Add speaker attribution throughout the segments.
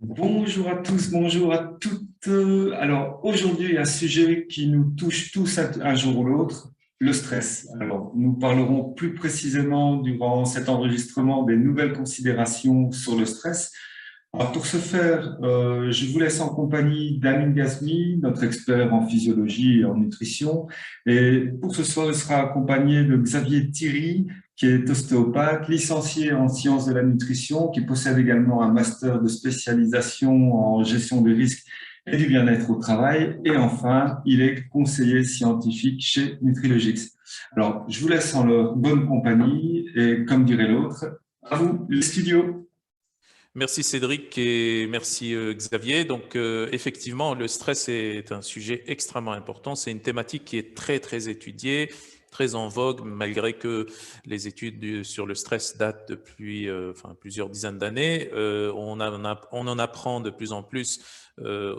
Speaker 1: Bonjour à tous, bonjour à toutes. Alors aujourd'hui, il y a un sujet qui nous touche tous un jour ou l'autre, le stress. Alors nous parlerons plus précisément durant cet enregistrement des nouvelles considérations sur le stress. Alors pour ce faire, je vous laisse en compagnie d'Amine Gazmi, notre expert en physiologie et en nutrition. Et pour ce soir, il sera accompagné de Xavier Thierry, qui est ostéopathe, licencié en sciences de la nutrition, qui possède également un master de spécialisation en gestion des risques et du bien-être au travail. Et enfin, il est conseiller scientifique chez Nutrilogix. Alors, je vous laisse en leur bonne compagnie et comme dirait l'autre, à vous les studios.
Speaker 2: Merci Cédric et merci Xavier. Donc effectivement, le stress est un sujet extrêmement important. C'est une thématique qui est très étudiée, très en vogue, malgré que les études sur le stress datent depuis plusieurs dizaines d'années. On en apprend de plus en plus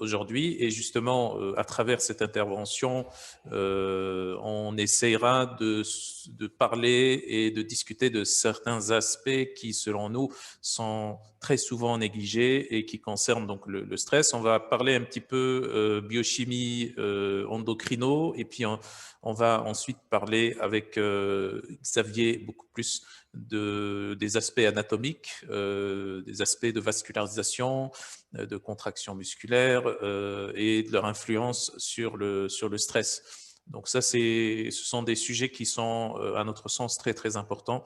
Speaker 2: aujourd'hui et justement à travers cette intervention, on essaiera de parler et de discuter de certains aspects qui, selon nous, sont très souvent négligés et qui concernent donc le stress. On va parler un petit peu biochimie endocrino et puis on va ensuite parler avec Xavier beaucoup plus des aspects anatomiques, des aspects de vascularisation, de contraction musculaire et de leur influence sur le stress. Donc ça, ce sont des sujets qui sont, à notre sens, très importants.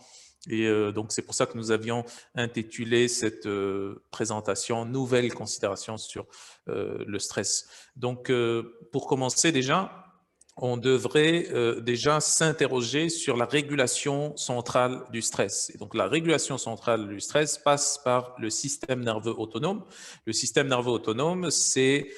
Speaker 2: Et donc, c'est pour ça que nous avions intitulé cette présentation «Nouvelles considérations sur le stress». Donc, pour commencer déjà, on devrait déjà s'interroger sur la régulation centrale du stress. Et donc, la régulation centrale du stress passe par le système nerveux autonome. Le système nerveux autonome, c'est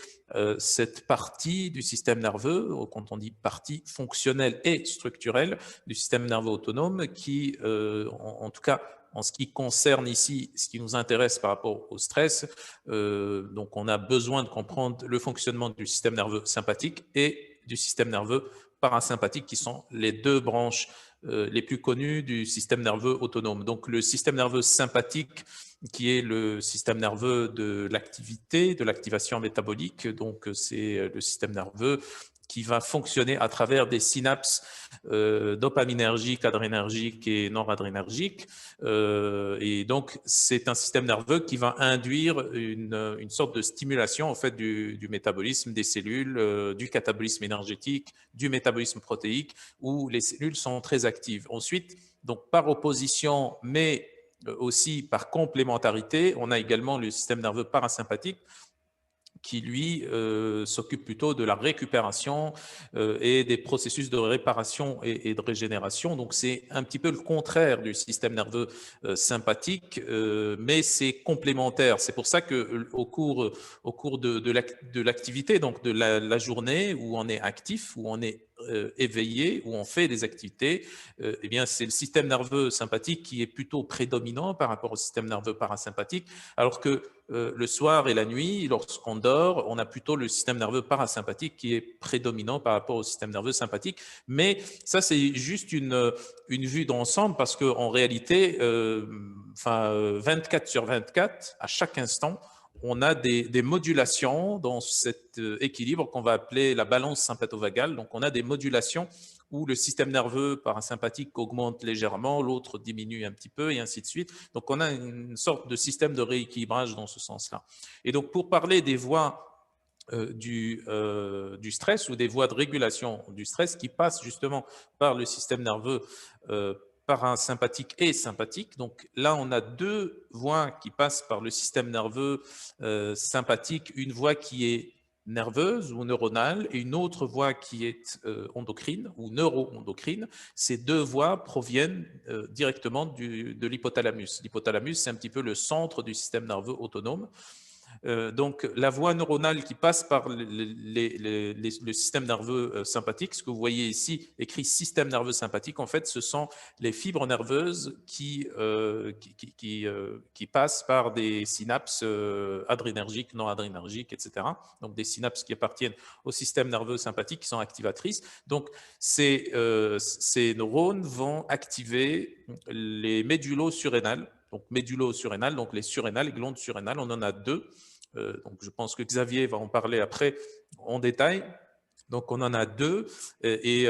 Speaker 2: cette partie du système nerveux, quand on dit partie fonctionnelle et structurelle du système nerveux autonome, qui, en tout cas, en ce qui concerne ici, ce qui nous intéresse par rapport au stress, donc on a besoin de comprendre le fonctionnement du système nerveux sympathique et du système nerveux parasympathique, qui sont les deux branches les plus connues du système nerveux autonome. Donc le système nerveux sympathique, qui est le système nerveux de l'activité, de l'activation métabolique, donc c'est le système nerveux qui va fonctionner à travers des synapses dopaminergiques, adrénergiques et noradrénergiques. Et donc, c'est un système nerveux qui va induire une sorte de stimulation en fait, du métabolisme des cellules, du catabolisme énergétique, du métabolisme protéique, où les cellules sont très actives. Ensuite, donc par opposition, mais aussi par complémentarité, on a également le système nerveux parasympathique qui, lui, s'occupe plutôt de la récupération et des processus de réparation et de régénération. Donc, c'est un petit peu le contraire du système nerveux sympathique, mais c'est complémentaire. C'est pour ça que au cours de l'activité, donc de la journée où on est actif, où on est éveillé, où on fait des activités, eh bien, c'est le système nerveux sympathique qui est plutôt prédominant par rapport au système nerveux parasympathique, alors que le soir et la nuit, lorsqu'on dort, on a plutôt le système nerveux parasympathique qui est prédominant par rapport au système nerveux sympathique. Mais ça, c'est juste une vue d'ensemble parce qu'en réalité, 24 sur 24, à chaque instant, on a des modulations dans cet équilibre qu'on va appeler la balance sympatho-vagale. Donc, on a des modulations où le système nerveux parasympathique augmente légèrement, l'autre diminue un petit peu, et ainsi de suite. Donc, on a une sorte de système de rééquilibrage dans ce sens-là. Et donc, pour parler des voies du stress ou des voies de régulation du stress qui passent justement par le système nerveux parasympathique et sympathique. Donc là, on a deux voies qui passent par le système nerveux sympathique, une voie qui est nerveuse ou neuronale et une autre voie qui est endocrine ou neuro-endocrine. Ces deux voies proviennent directement de l'hypothalamus. L'hypothalamus, c'est un petit peu le centre du système nerveux autonome. Donc, la voie neuronale qui passe par le système nerveux sympathique, ce que vous voyez ici, écrit système nerveux sympathique, en fait, ce sont les fibres nerveuses qui passent par des synapses adrénergiques, non adrénergiques, etc. Donc, des synapses qui appartiennent au système nerveux sympathique, qui sont activatrices. Donc, ces neurones vont activer les médullosurrénales. Donc, médullosurrénales, donc les surrénales, les glandes surrénales, on en a deux. Donc, je pense que Xavier va en parler après en détail. Donc, on en a deux et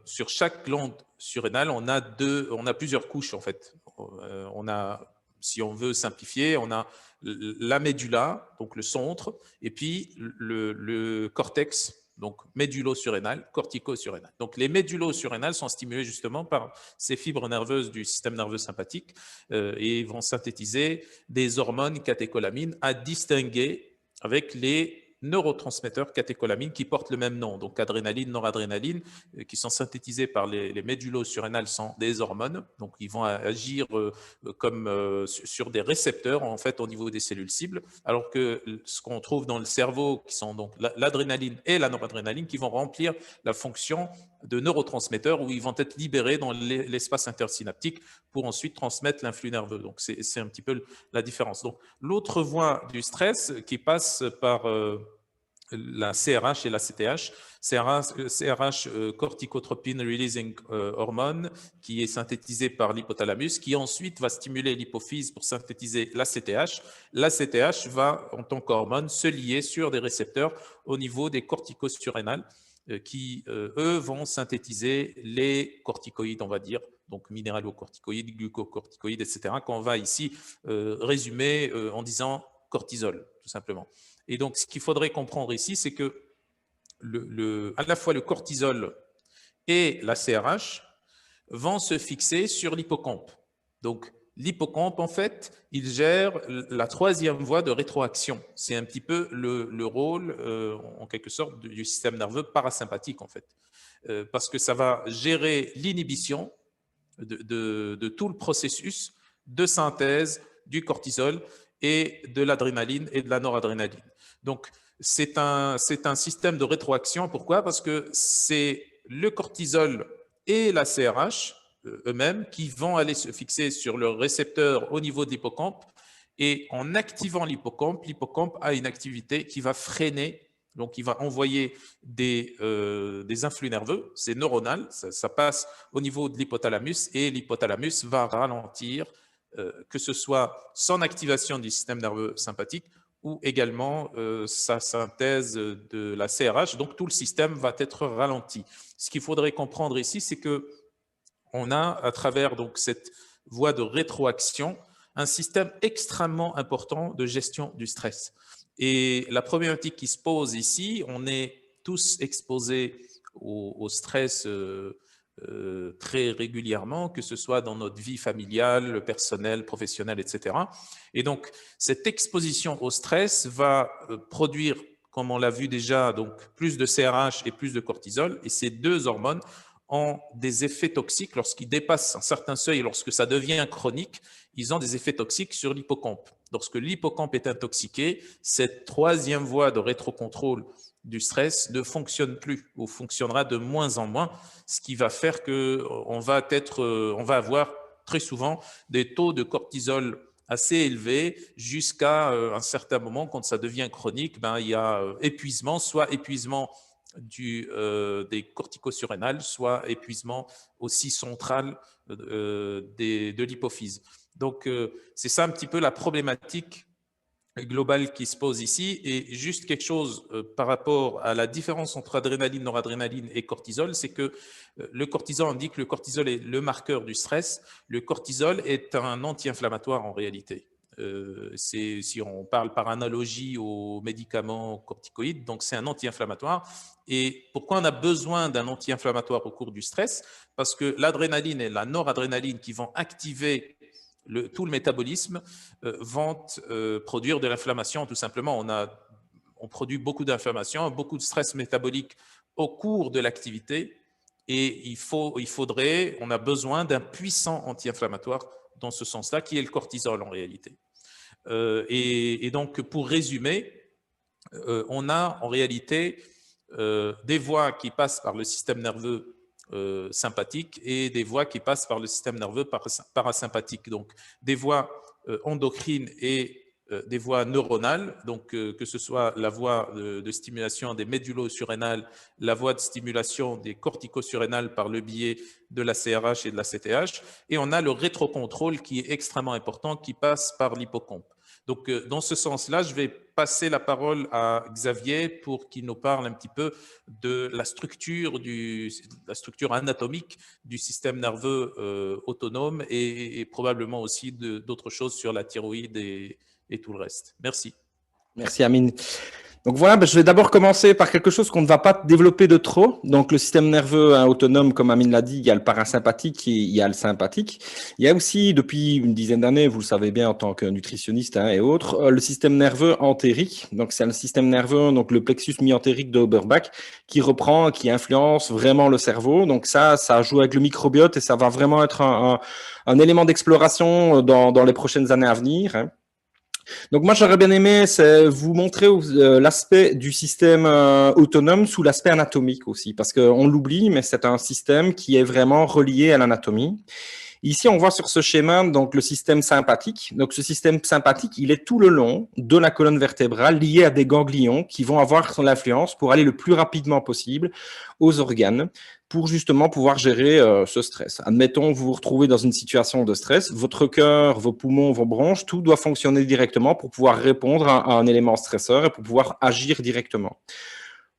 Speaker 2: sur chaque glande surrénale, on a plusieurs couches en fait. On a, si on veut simplifier, on a la médulla, donc le centre, et puis le cortex, donc médullo-surrénal, cortico-surrénal. Donc, les médullo-surrénales sont stimulées justement par ces fibres nerveuses du système nerveux sympathique et vont synthétiser des hormones catécholamines à distinguer avec les neurotransmetteurs catécholamines qui portent le même nom, donc adrénaline, noradrénaline, qui sont synthétisés par les médullo-surrénales, sont des hormones, donc ils vont agir comme sur des récepteurs en fait au niveau des cellules cibles, alors que ce qu'on trouve dans le cerveau, qui sont donc l'adrénaline et la noradrénaline, qui vont remplir la fonction de neurotransmetteurs où ils vont être libérés dans l'espace intersynaptique pour ensuite transmettre l'influx nerveux. Donc c'est un petit peu la différence. Donc l'autre voie du stress qui passe par la CRH et la CTH. CRH, corticotropin releasing hormone, qui est synthétisée par l'hypothalamus, qui ensuite va stimuler l'hypophyse pour synthétiser la CTH. La CTH va, en tant qu'hormone, se lier sur des récepteurs au niveau des corticosurrénales qui, eux, vont synthétiser les corticoïdes, on va dire, donc minéralocorticoïdes, glucocorticoïdes, etc., qu'on va ici résumer en disant cortisol, tout simplement. Et donc, ce qu'il faudrait comprendre ici, c'est que à la fois le cortisol et la CRH vont se fixer sur l'hippocampe. Donc, l'hippocampe, en fait, il gère la troisième voie de rétroaction. C'est un petit peu le rôle, en quelque sorte, du système nerveux parasympathique, en fait. Parce que ça va gérer l'inhibition de tout le processus de synthèse du cortisol et de l'adrénaline et de la noradrénaline. Donc, c'est un système de rétroaction. Pourquoi? Parce que c'est le cortisol et la CRH eux-mêmes qui vont aller se fixer sur le récepteur au niveau de l'hippocampe. Et en activant l'hippocampe a une activité qui va freiner. Donc, il va envoyer des influx nerveux, c'est neuronal, ça passe au niveau de l'hypothalamus et l'hypothalamus va ralentir, que ce soit son activation du système nerveux sympathique ou également sa synthèse de la CRH. Donc, tout le système va être ralenti. Ce qu'il faudrait comprendre ici, c'est que on a, à travers donc cette voie de rétroaction, un système extrêmement important de gestion du stress. Et la problématique qui se pose ici, on est tous exposés au stress très régulièrement, que ce soit dans notre vie familiale, personnelle, professionnelle, etc. Et donc, cette exposition au stress va produire, comme on l'a vu déjà, donc plus de CRH et plus de cortisol, et ces deux hormones ont des effets toxiques lorsqu'ils dépassent un certain seuil, lorsque ça devient chronique, ils ont des effets toxiques sur l'hippocampe. Lorsque l'hippocampe est intoxiqué, cette troisième voie de rétrocontrôle du stress ne fonctionne plus ou fonctionnera de moins en moins, ce qui va faire qu'on va avoir très souvent des taux de cortisol assez élevés jusqu'à un certain moment, quand ça devient chronique, il y a épuisement, soit épuisement des corticosurrénales, soit épuisement aussi central de l'hypophyse. Donc, c'est ça un petit peu la problématique globale qui se pose ici. Et juste quelque chose par rapport à la différence entre adrénaline, noradrénaline et cortisol, c'est que le cortisol, on dit que le cortisol est le marqueur du stress. Le cortisol est un anti-inflammatoire en réalité. Si on parle par analogie aux médicaments corticoïdes, donc c'est un anti-inflammatoire. Et pourquoi on a besoin d'un anti-inflammatoire au cours du stress? Parce que l'adrénaline et la noradrénaline qui vont activer tout le métabolisme vont produire de l'inflammation, tout simplement. On produit beaucoup d'inflammation, beaucoup de stress métabolique au cours de l'activité et on a besoin d'un puissant anti-inflammatoire dans ce sens-là, qui est le cortisol en réalité. Et donc, pour résumer, on a en réalité des voies qui passent par le système nerveux sympathique et des voies qui passent par le système nerveux parasympathique. Donc, des voies endocrines et des voies neuronales, donc que ce soit la voie de stimulation des médullosurrénales, la voie de stimulation des corticosurrénales par le biais de la CRH et de la CTH, et on a le rétrocontrôle qui est extrêmement important, qui passe par l'hippocampe. Donc, dans ce sens-là, je vais passer la parole à Xavier pour qu'il nous parle un petit peu de la structure, la structure anatomique du système nerveux autonome et probablement aussi d'autres choses sur la thyroïde et tout le reste. Merci.
Speaker 3: Merci Amine. Donc voilà, je vais d'abord commencer par quelque chose qu'on ne va pas développer de trop. Donc le système nerveux autonome, comme Amine l'a dit, il y a le parasympathique et il y a le sympathique. Il y a aussi, depuis une dizaine d'années, vous le savez bien en tant que nutritionniste et autres, le système nerveux entérique. Donc c'est le système nerveux, donc le plexus mi-entérique de Auerbach, qui reprend, qui influence vraiment le cerveau. Donc ça joue avec le microbiote et ça va vraiment être un élément d'exploration dans les prochaines années à venir, hein. Donc moi, j'aurais bien aimé vous montrer l'aspect du système autonome sous l'aspect anatomique aussi, parce qu'on l'oublie, mais c'est un système qui est vraiment relié à l'anatomie. Ici, on voit sur ce schéma donc le système sympathique. Donc ce système sympathique, il est tout le long de la colonne vertébrale lié à des ganglions qui vont avoir son influence pour aller le plus rapidement possible aux organes pour justement pouvoir gérer ce stress. Admettons, vous vous retrouvez dans une situation de stress, votre cœur, vos poumons, vos bronches, tout doit fonctionner directement pour pouvoir répondre à un élément stresseur et pour pouvoir agir directement.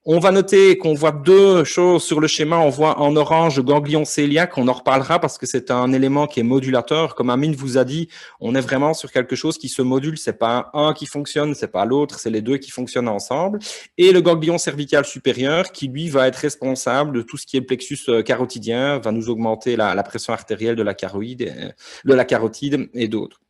Speaker 3: On va noter qu'on voit deux choses sur le schéma. On voit en orange le ganglion cœliaque. On en reparlera parce que c'est un élément qui est modulateur. Comme Amine vous a dit, on est vraiment sur quelque chose qui se module. C'est pas un qui fonctionne, c'est pas l'autre, c'est les deux qui fonctionnent ensemble. Et le ganglion cervical supérieur qui, lui, va être responsable de tout ce qui est le plexus carotidien, va nous augmenter la pression artérielle de la carotide et d'autres.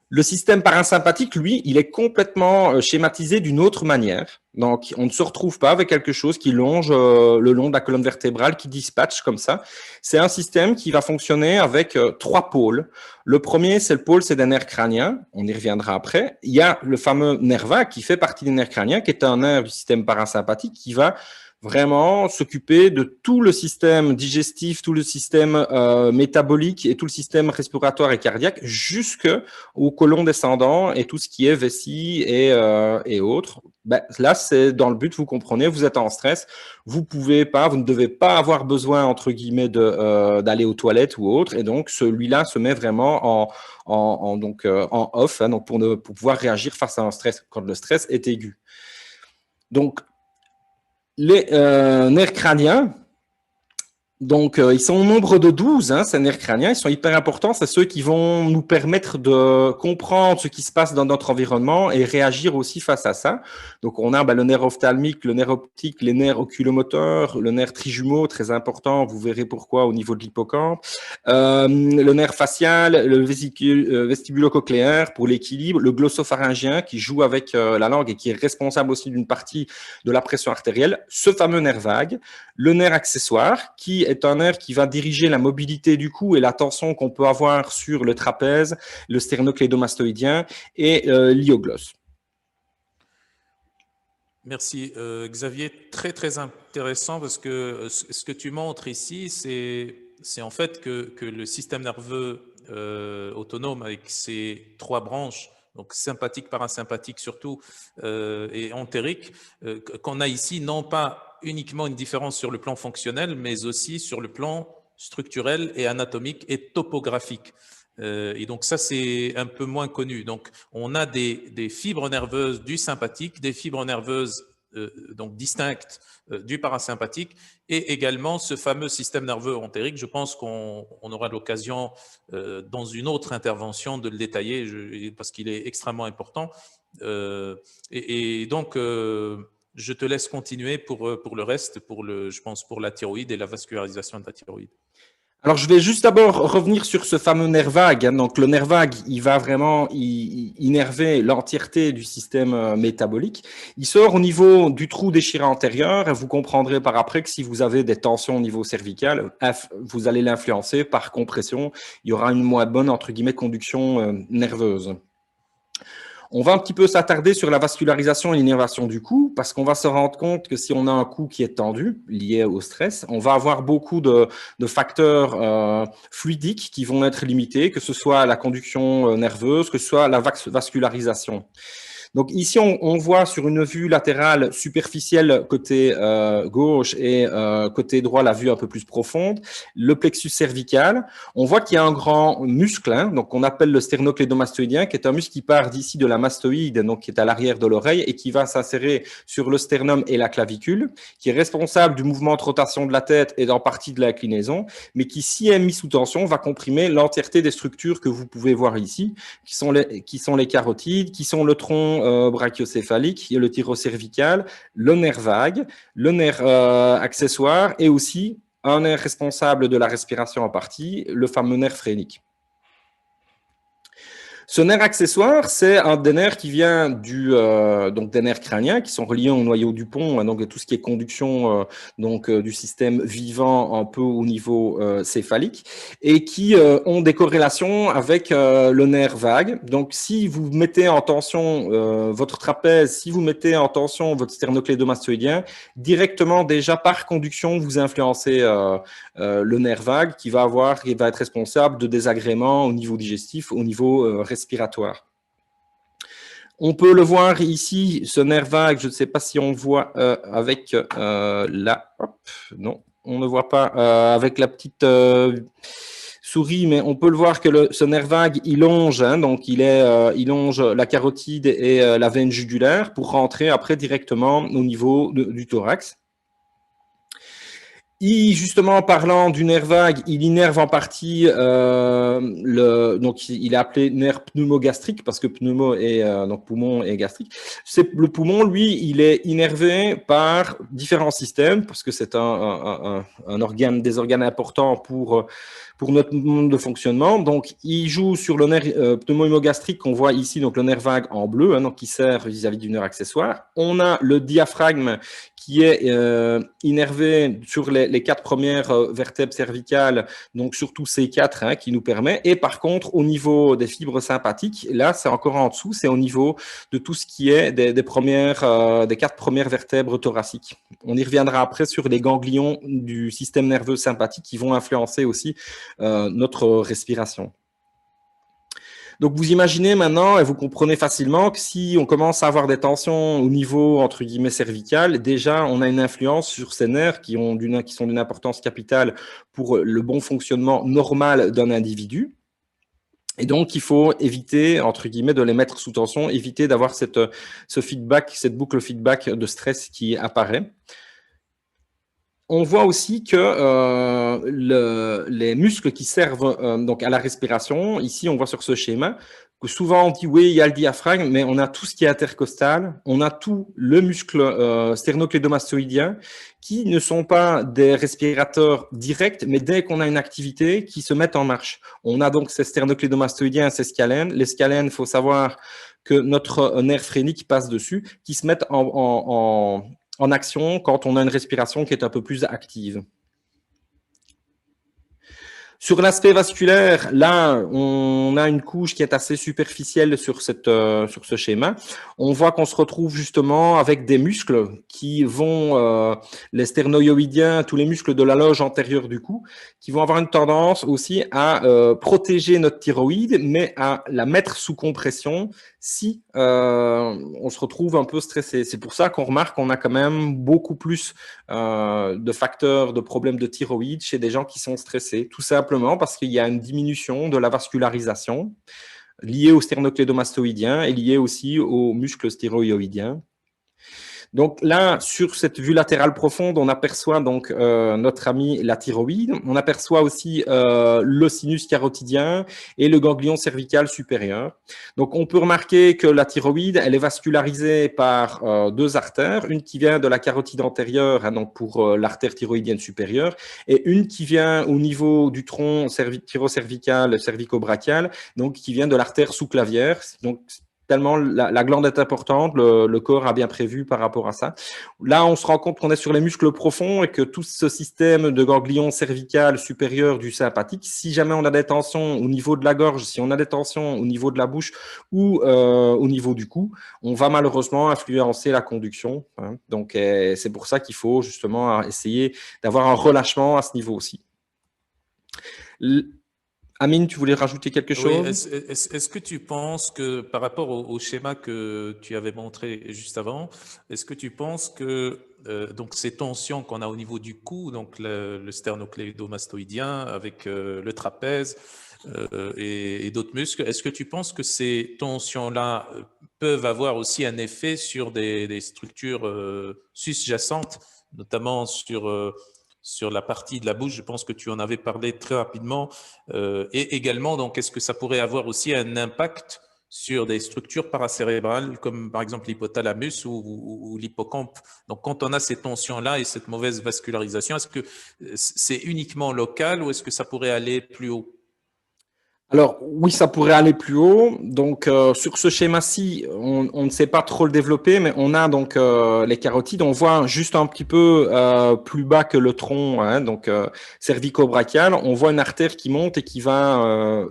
Speaker 3: Le système parasympathique, lui, il est complètement schématisé d'une autre manière. Donc, on ne se retrouve pas avec quelque chose qui longe le long de la colonne vertébrale, qui dispatche comme ça. C'est un système qui va fonctionner avec trois pôles. Le premier, c'est le pôle, c'est des nerfs crâniens. On y reviendra après. Il y a le fameux nerf vague qui fait partie des nerfs crâniens, qui est un nerf du système parasympathique qui va vraiment s'occuper de tout le système digestif, tout le système métabolique et tout le système respiratoire et cardiaque jusqu'au côlon descendant et tout ce qui est vessie et autres. Ben, là, c'est dans le but, vous comprenez, vous êtes en stress, vous ne devez pas avoir besoin, entre guillemets, d'aller aux toilettes ou autre, et donc celui-là se met vraiment en off, hein, donc pour pouvoir réagir face à un stress quand le stress est aigu. Donc, les nerfs crâniens, donc ils sont au nombre de 12, hein, ces nerfs crâniens, ils sont hyper importants, c'est ceux qui vont nous permettre de comprendre ce qui se passe dans notre environnement et réagir aussi face à ça. Donc on a le nerf ophtalmique, le nerf optique, les nerfs oculomoteurs, le nerf trijumeau, très important, vous verrez pourquoi au niveau de l'hippocampe, le nerf facial, le vestibulo-cochléaire pour l'équilibre, le glossopharyngien qui joue avec la langue et qui est responsable aussi d'une partie de la pression artérielle, ce fameux nerf vague, le nerf accessoire qui est un nerf qui va diriger la mobilité du cou et la tension qu'on peut avoir sur le trapèze, le sternocléidomastoïdien et l'hyoglosse.
Speaker 2: Merci Xavier, très très intéressant parce que ce que tu montres ici, c'est en fait que le système nerveux autonome avec ses trois branches, donc sympathique, parasympathique surtout, et entérique, qu'on a ici, non pas uniquement une différence sur le plan fonctionnel, mais aussi sur le plan structurel et anatomique et topographique. Et donc ça, c'est un peu moins connu. Donc on a des fibres nerveuses du sympathique, des fibres nerveuses donc distinctes du parasympathique et également ce fameux système nerveux entérique. Je pense qu'on aura l'occasion dans une autre intervention de le détailler parce qu'il est extrêmement important. Et donc, je te laisse continuer pour le reste, je pense pour la thyroïde et la vascularisation de la thyroïde.
Speaker 3: Alors, je vais juste d'abord revenir sur ce fameux nerf vague. Donc, le nerf vague, il va vraiment innerver l'entièreté du système métabolique. Il sort au niveau du trou déchiré antérieur. Et vous comprendrez par après que si vous avez des tensions au niveau cervical, vous allez l'influencer par compression. Il y aura une moins bonne, entre guillemets, conduction nerveuse. On va un petit peu s'attarder sur la vascularisation et l'innervation du cou parce qu'on va se rendre compte que si on a un cou qui est tendu, lié au stress, on va avoir beaucoup de facteurs fluidiques qui vont être limités, que ce soit la conduction nerveuse, que ce soit la vascularisation. Donc ici, on voit sur une vue latérale superficielle côté gauche et côté droit la vue un peu plus profonde, le plexus cervical. On voit qu'il y a un grand muscle, hein, donc on appelle le sternoclédomastoïdien, qui est un muscle qui part d'ici de la mastoïde, donc qui est à l'arrière de l'oreille et qui va s'insérer sur le sternum et la clavicule, qui est responsable du mouvement de rotation de la tête et en partie de l'inclinaison, mais qui, si est mis sous tension, va comprimer l'entièreté des structures que vous pouvez voir ici, qui sont les carotides, qui sont le tronc brachiocéphalique, le thyrocervical, le nerf vague, le nerf accessoire et aussi un nerf responsable de la respiration en partie, le fameux nerf phrénique. Ce nerf accessoire, c'est un des nerfs qui vient donc des nerfs crâniens qui sont reliés au noyau du pont, donc tout ce qui est conduction du système vivant un peu au niveau céphalique et qui ont des corrélations avec le nerf vague. Donc, si vous mettez en tension votre trapèze, si vous mettez en tension votre sternoclédomastoïdien, directement déjà par conduction, vous influencez le nerf vague qui va être responsable de désagréments au niveau digestif, au niveau respiratoire. On peut le voir ici, ce nerf vague, je ne sais pas si on voit avec non, on ne voit pas avec la petite souris, mais on peut le voir que ce nerf vague, il longe, hein, donc il longe la carotide et la veine jugulaire pour rentrer après directement au niveau du thorax. Justement, parlant du nerf vague, il innerve en partie donc il est appelé nerf pneumogastrique parce que pneumo est donc poumon et gastrique. Le poumon, lui, il est innervé par différents systèmes parce que c'est un organe, des organes importants pour notre mode de fonctionnement. Donc, il joue sur le nerf pneumo-hémogastrique qu'on voit ici, donc le nerf vague en bleu, hein, donc qui sert vis-à-vis du nerf accessoire. On a le diaphragme qui est innervé sur les 4 premières vertèbres cervicales, donc surtout ces 4 hein, qui nous permet. Et par contre, au niveau des fibres sympathiques, là, c'est encore en dessous, c'est au niveau de tout ce qui est des 4 premières vertèbres thoraciques. On y reviendra après sur les ganglions du système nerveux sympathique qui vont influencer aussi notre respiration. Donc, vous imaginez maintenant, et vous comprenez facilement que si on commence à avoir des tensions au niveau, entre guillemets, cervical, déjà, on a une influence sur ces nerfs qui sont d'une importance capitale pour le bon fonctionnement normal d'un individu. Et donc, il faut éviter, entre guillemets, de les mettre sous tension, éviter d'avoir ce feedback, cette boucle feedback de stress qui apparaît. On voit aussi que les muscles qui servent donc à la respiration, ici on voit sur ce schéma, que souvent on dit oui, il y a le diaphragme, mais on a tout ce qui est intercostal, on a tout le muscle sternoclédomastoïdien qui ne sont pas des respirateurs directs, mais dès qu'on a une activité, qui se mettent en marche. On a donc ces sternoclédomastoïdiens, ces scalènes. Les scalènes, il faut savoir que notre nerf phrénique passe dessus, qui se mettent en action quand on a une respiration qui est un peu plus active. Sur l'aspect vasculaire, là, on a une couche qui est assez superficielle sur ce schéma. On voit qu'on se retrouve justement avec des muscles qui vont, les sternoïoïdiens, tous les muscles de la loge antérieure du cou, qui vont avoir une tendance aussi à protéger notre thyroïde, mais à la mettre sous compression si on se retrouve un peu stressé. C'est pour ça qu'on remarque qu'on a quand même beaucoup plus de facteurs de problèmes de thyroïde chez des gens qui sont stressés, tout simplement parce qu'il y a une diminution de la vascularisation liée au sternoclédomastoïdien et liée aussi aux muscles stéroïoïdiens. Donc là, sur cette vue latérale profonde, on aperçoit donc notre ami la thyroïde. On aperçoit aussi le sinus carotidien et le ganglion cervical supérieur. Donc on peut remarquer que la thyroïde, elle est vascularisée par 2 artères, une qui vient de la carotide antérieure, hein, donc pour l'artère thyroïdienne supérieure, et une qui vient au niveau du tronc thyrocervical, cervico-brachial, donc qui vient de l'artère sous-clavière. Donc tellement la glande est importante, le corps a bien prévu par rapport à ça. Là, on se rend compte qu'on est sur les muscles profonds et que tout ce système de ganglion cervical supérieur du sympathique, si jamais on a des tensions au niveau de la gorge, si on a des tensions au niveau de la bouche ou au niveau du cou, on va malheureusement influencer la conduction. Hein. Donc, c'est pour ça qu'il faut justement essayer d'avoir un relâchement à ce niveau aussi. Amine, tu voulais rajouter quelque
Speaker 2: Oui,
Speaker 3: chose?
Speaker 2: est-ce que tu penses que par rapport au schéma que tu avais montré juste avant, est-ce que tu penses que donc ces tensions qu'on a au niveau du cou, donc le sternocléidomastoïdien avec le trapèze et d'autres muscles, est-ce que tu penses que ces tensions-là peuvent avoir aussi un effet sur des structures sous-jacentes, notamment sur la partie de la bouche? Je pense que tu en avais parlé très rapidement. Et également, donc, est-ce que ça pourrait avoir aussi un impact sur des structures paracérébrales, comme par exemple l'hypothalamus ou l'hippocampe? Donc, quand on a ces tensions-là et cette mauvaise vascularisation, est-ce que c'est uniquement local ou est-ce que ça pourrait aller plus haut?
Speaker 3: Alors oui, ça pourrait aller plus haut. Donc sur ce schéma-ci, on ne sait pas trop le développer, mais on a donc les carotides. On voit juste un petit peu plus bas que le tronc, hein, donc cervico-brachial. On voit une artère qui monte et qui va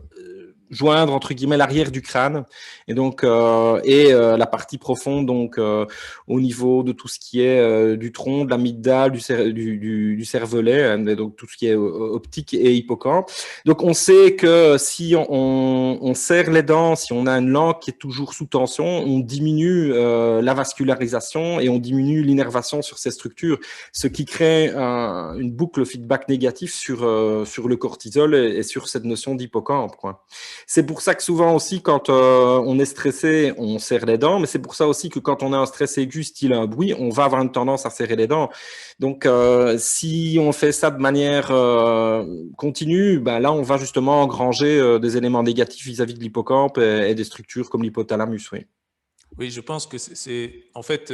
Speaker 3: joindre entre guillemets l'arrière du crâne et la partie profonde donc au niveau de tout ce qui est du tronc, de l'amygdale, du cervelet, hein, et donc tout ce qui est optique et hippocampe. Donc on sait que si on serre les dents, si on a une langue qui est toujours sous tension, on diminue la vascularisation et on diminue l'innervation sur ces structures, ce qui crée une boucle feedback négatif sur le cortisol et sur cette notion d'hippocampe, quoi. C'est pour ça que souvent aussi, quand on est stressé, on serre les dents, mais c'est pour ça aussi que quand on a un stress aigu, style un bruit, on va avoir une tendance à serrer les dents. Donc, si on fait ça de manière continue, ben là, on va justement engranger des éléments négatifs vis-à-vis de l'hippocampe et des structures comme l'hypothalamus, oui.
Speaker 2: Oui, je pense que en fait,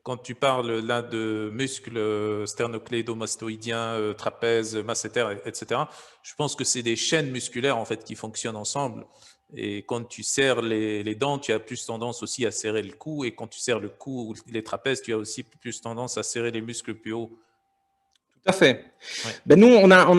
Speaker 2: quand tu parles là de muscles sternocléidomastoïdiens, trapèze, masséter, etc., je pense que c'est des chaînes musculaires en fait qui fonctionnent ensemble. Et quand tu serres les dents, tu as plus tendance aussi à serrer le cou. Et quand tu serres le cou ou les trapèzes, tu as aussi plus tendance à serrer les muscles plus hauts.
Speaker 3: Tout à fait.
Speaker 2: Ouais.
Speaker 3: Ben nous, on a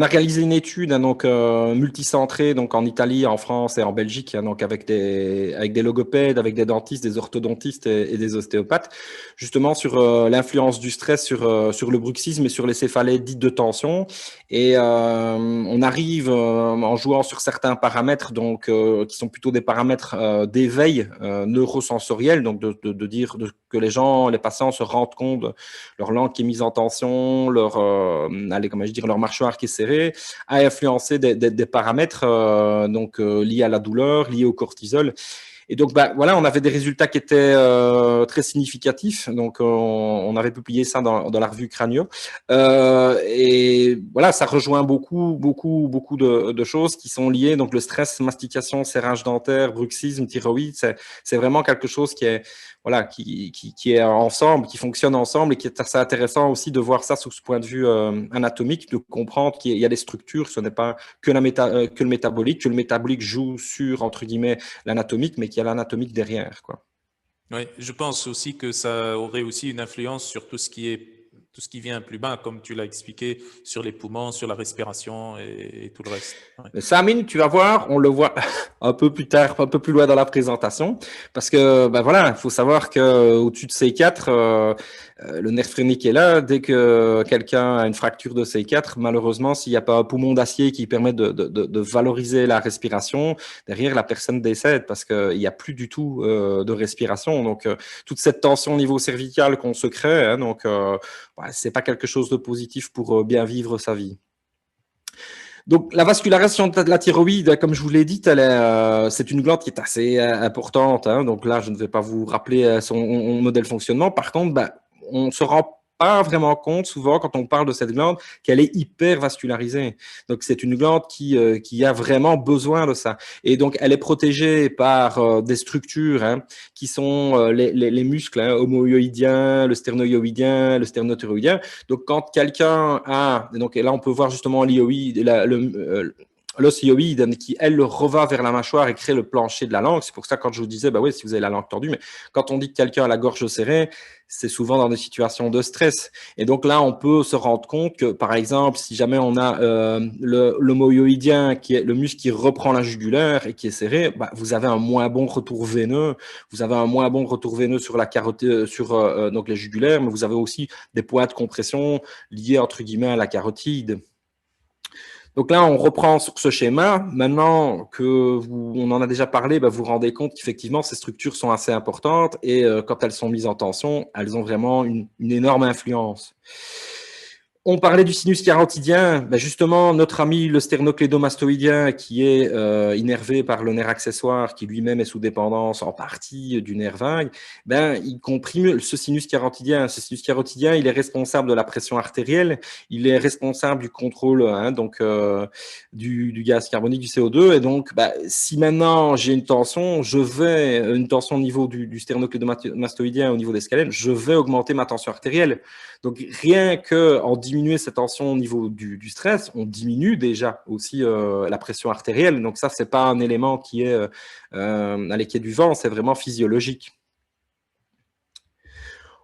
Speaker 3: réalisé une étude hein, donc multicentrée donc en Italie, en France et en Belgique hein, donc avec des logopèdes, avec des dentistes, des orthodontistes et des ostéopathes, justement sur l'influence du stress sur le bruxisme et sur les céphalées dites de tension. Et on arrive en jouant sur certains paramètres donc qui sont plutôt des paramètres d'éveil neurosensoriel, donc de dire que les patients se rendent compte de leur langue qui est mise en tension, leur mâchoire qui est serrée, a influencé des paramètres liés à la douleur, liés au cortisol. Et donc, bah, voilà, on avait des résultats qui étaient très significatifs. Donc, on avait publié ça dans la revue Cranio. Et voilà, ça rejoint beaucoup de choses qui sont liées. Donc, le stress, mastication, serrage dentaire, bruxisme, thyroïde, c'est vraiment quelque chose qui est, voilà, qui est ensemble, qui fonctionne ensemble et qui est assez intéressant aussi de voir ça sous ce point de vue anatomique, de comprendre qu'il y a des structures, ce n'est pas que que le métabolique, que le métabolique joue sur, entre guillemets, l'anatomique, mais qu'il y a l'anatomique derrière, quoi.
Speaker 2: Oui, je pense aussi que ça aurait aussi une influence sur tout ce qui vient plus bas, comme tu l'as expliqué, sur les poumons, sur la respiration et tout le reste. Ouais.
Speaker 3: Mais ça, Amine, tu vas voir, on le voit un peu plus tard, un peu plus loin dans la présentation, parce que ben voilà, il faut savoir que au-dessus de C4, le nerf phrénique est là. Dès que quelqu'un a une fracture de C4, malheureusement, s'il n'y a pas un poumon d'acier qui permet de valoriser la respiration, derrière la personne décède parce qu'il n'y a plus du tout de respiration. Donc toute cette tension au niveau cervical qu'on se crée, hein, donc c'est pas quelque chose de positif pour bien vivre sa vie. Donc, la vascularisation de la thyroïde, comme je vous l'ai dit, c'est une glande qui est assez importante. Hein. Donc là, je ne vais pas vous rappeler son modèle de fonctionnement. Par contre, bah, on se rend pas vraiment compte souvent quand on parle de cette glande qu'elle est hyper vascularisée. Donc c'est une glande qui a vraiment besoin de ça. Et donc elle est protégée par des structures hein, qui sont les muscles hein, homoyoïdiens, le sternoyoïdien, le sternothyroïdien. Donc quand quelqu'un a, et là on peut voir justement l'osioïde qui, elle, le reva vers la mâchoire et crée le plancher de la langue. C'est pour ça, quand je vous disais, bah oui, si vous avez la langue tordue, mais quand on dit que quelqu'un a la gorge serrée, c'est souvent dans des situations de stress. Et donc là, on peut se rendre compte que, par exemple, si jamais on a l'homoyoïdien, qui est le muscle qui reprend la jugulaire et qui est serré, bah, vous avez un moins bon retour veineux. Vous avez un moins bon retour veineux sur la carotide, donc les jugulaires, mais vous avez aussi des points de compression liés, entre guillemets, à la carotide. Donc là, on reprend sur ce schéma. Maintenant on en a déjà parlé, vous vous rendez compte qu'effectivement, ces structures sont assez importantes et quand elles sont mises en tension, elles ont vraiment une énorme influence. On parlait du sinus carotidien. Justement, notre ami le sternoclédomastoïdien qui est innervé par le nerf accessoire, qui lui-même est sous dépendance en partie du nerf vague, il comprime ce sinus carotidien. Ce sinus carotidien, il est responsable de la pression artérielle, il est responsable du contrôle du gaz carbonique, du CO2. Et donc, si maintenant j'ai une tension au niveau du sternoclédomastoïdien, au niveau des scalènes, je vais augmenter ma tension artérielle. Donc, rien qu'en diminuer cette tension au niveau du stress, on diminue déjà aussi la pression artérielle. Donc, ça, ce n'est pas un élément qui est qui est du vent, c'est vraiment physiologique.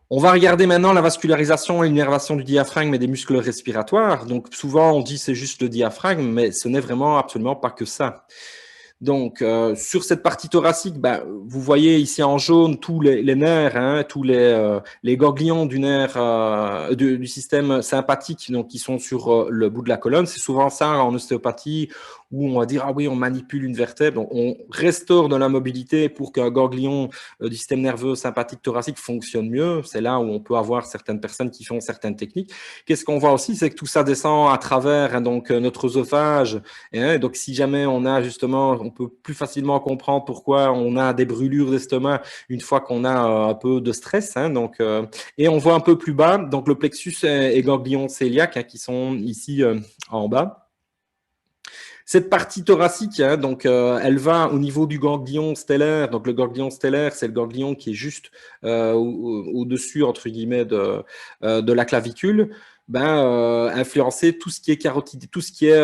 Speaker 3: On va regarder maintenant la vascularisation et l'innervation du diaphragme et des muscles respiratoires. Donc, souvent, on dit c'est juste le diaphragme, mais ce n'est vraiment absolument pas que ça. Donc, sur cette partie thoracique, vous voyez ici en jaune tous les nerfs, tous les ganglions du nerf du système sympathique, donc qui sont sur le bout de la colonne. C'est souvent ça en ostéopathie où on va dire ah oui, on manipule une vertèbre, donc on restaure de la mobilité pour qu'un ganglion du système nerveux sympathique thoracique fonctionne mieux. C'est là où on peut avoir certaines personnes qui font certaines techniques. Qu'est-ce qu'on voit aussi, c'est que tout ça descend à travers notre œsophage. Et donc, si jamais on a justement, on peut plus facilement comprendre pourquoi on a des brûlures d'estomac une fois qu'on a un peu de stress. Et on voit un peu plus bas, donc le plexus et ganglion cœliaque qui sont ici en bas. Cette partie thoracique, elle va au niveau du ganglion stellaire. Donc, le ganglion stellaire, c'est le ganglion qui est juste au-dessus, entre guillemets, de la clavicule. Influencer tout ce qui est carotide, tout ce qui est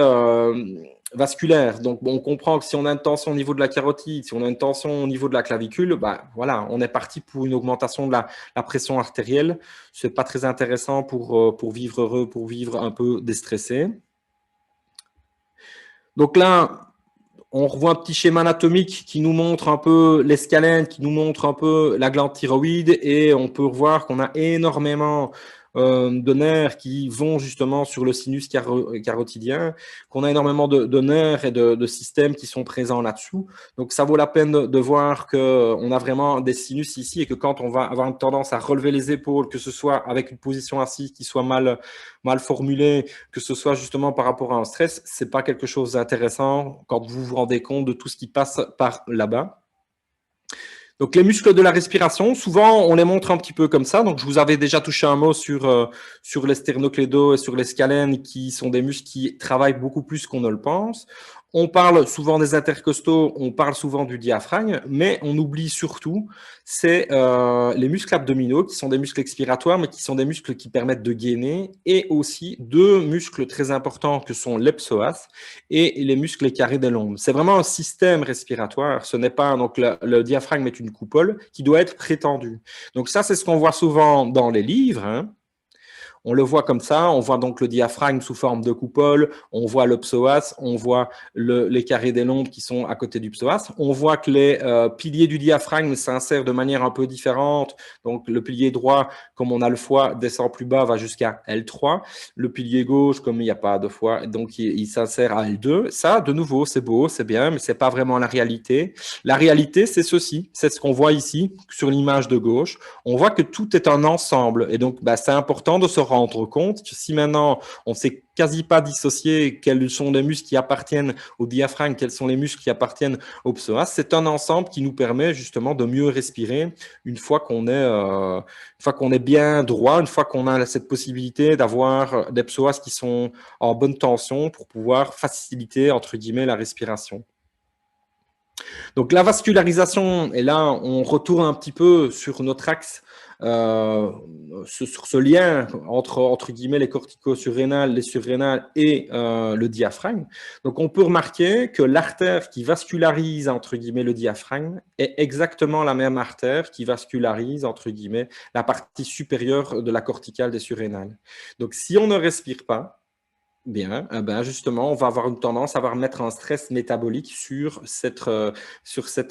Speaker 3: vasculaire. Donc, on comprend que si on a une tension au niveau de la carotide, si on a une tension au niveau de la clavicule, voilà, on est parti pour une augmentation de la pression artérielle. C'est pas très intéressant pour vivre heureux, pour vivre un peu déstressé. Donc là, on revoit un petit schéma anatomique qui nous montre un peu les scalènes, qui nous montre un peu la glande thyroïde, et on peut voir qu'on a énormément de nerfs qui vont justement sur le sinus carotidien, qu'on a énormément de nerfs et de systèmes qui sont présents là-dessous. Donc, ça vaut la peine de voir qu'on a vraiment des sinus ici et que quand on va avoir une tendance à relever les épaules, que ce soit avec une position assise qui soit mal formulée, que ce soit justement par rapport à un stress, c'est pas quelque chose d'intéressant quand vous vous rendez compte de tout ce qui passe par là-bas. Donc, les muscles de la respiration, souvent, on les montre un petit peu comme ça. Donc, je vous avais déjà touché un mot sur les sternoclédos et sur les scalènes, qui sont des muscles qui travaillent beaucoup plus qu'on ne le pense. On parle souvent des intercostaux, on parle souvent du diaphragme, mais on oublie surtout, c'est les muscles abdominaux, qui sont des muscles expiratoires, mais qui sont des muscles qui permettent de gainer, et aussi deux muscles très importants que sont les psoas et les muscles carrés des lombes. C'est vraiment un système respiratoire. Ce n'est pas, donc le diaphragme est une coupole qui doit être prétendue. Donc ça, c'est ce qu'on voit souvent dans les livres. On le voit comme ça, on voit donc le diaphragme sous forme de coupole, on voit le psoas, on voit les carrés des lombes qui sont à côté du psoas. On voit que les piliers du diaphragme s'insèrent de manière un peu différente. Donc, le pilier droit, comme on a le foie, descend plus bas, va jusqu'à L3. Le pilier gauche, comme il n'y a pas de foie, donc il s'insère à L2. Ça, de nouveau, c'est beau, c'est bien, mais c'est pas vraiment la réalité. La réalité, c'est ceci, c'est ce qu'on voit ici sur l'image de gauche. On voit que tout est un ensemble. Et donc, c'est important de se rendre compte que si maintenant on ne sait quasi pas dissocier quels sont les muscles qui appartiennent au diaphragme, quels sont les muscles qui appartiennent au psoas, c'est un ensemble qui nous permet justement de mieux respirer une fois qu'on est bien droit, une fois qu'on a cette possibilité d'avoir des psoas qui sont en bonne tension pour pouvoir faciliter entre guillemets la respiration. Donc la vascularisation, et là on retourne un petit peu sur notre axe, sur ce lien entre guillemets les cortico-surrénales, les surrénales et le diaphragme. Donc on peut remarquer que l'artère qui vascularise entre guillemets le diaphragme est exactement la même artère qui vascularise entre guillemets la partie supérieure de la corticale des surrénales. Donc si on ne respire pas, Bien, eh ben justement, on va avoir une tendance à avoir mettre un stress métabolique sur cette